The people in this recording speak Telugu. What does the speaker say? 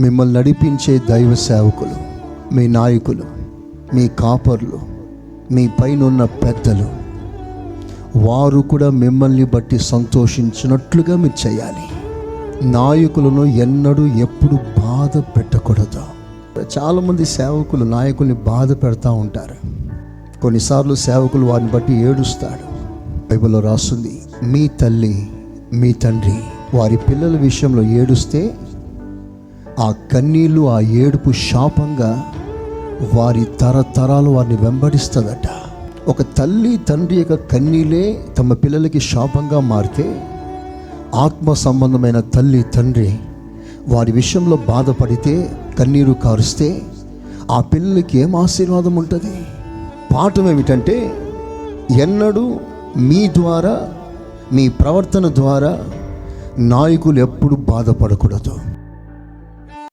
మిమ్మల్ని నడిపించే దైవ సేవకులు, మీ నాయకులు, మీ కాపర్లు, మీ పైనున్న పెద్దలు, వారు కూడా మిమ్మల్ని బట్టి సంతోషించినట్లుగా మీరు చేయాలి. నాయకులను ఎన్నడూ ఎప్పుడు బాధ పెట్టకూడదు. చాలామంది సేవకులు నాయకుల్ని బాధ పెడతా ఉంటారు. కొన్నిసార్లు సేవకులు వారిని బట్టి ఏడుస్తాడు. బైబిల్లో రాస్తుంది, మీ తల్లి మీ తండ్రి వారి పిల్లల విషయంలో ఏడుస్తే ఆ కన్నీళ్ళు, ఆ ఏడుపు శాపంగా వారి తరతరాలు వారిని వెంబడిస్తుందట. ఒక తల్లి తండ్రి యొక్క కన్నీళ్ళే తమ పిల్లలకి శాపంగా మారితే, ఆత్మ సంబంధమైన తల్లి తండ్రి వారి విషయంలో బాధపడితే, కన్నీరు కారుస్తే ఆ పిల్లలకి ఏం ఆశీర్వాదం ఉంటుంది? పాఠం ఏమిటంటే, ఎన్నడూ మీ ద్వారా, మీ ప్రవర్తన ద్వారా నాయకులు ఎప్పుడు బాధపడకూడదు.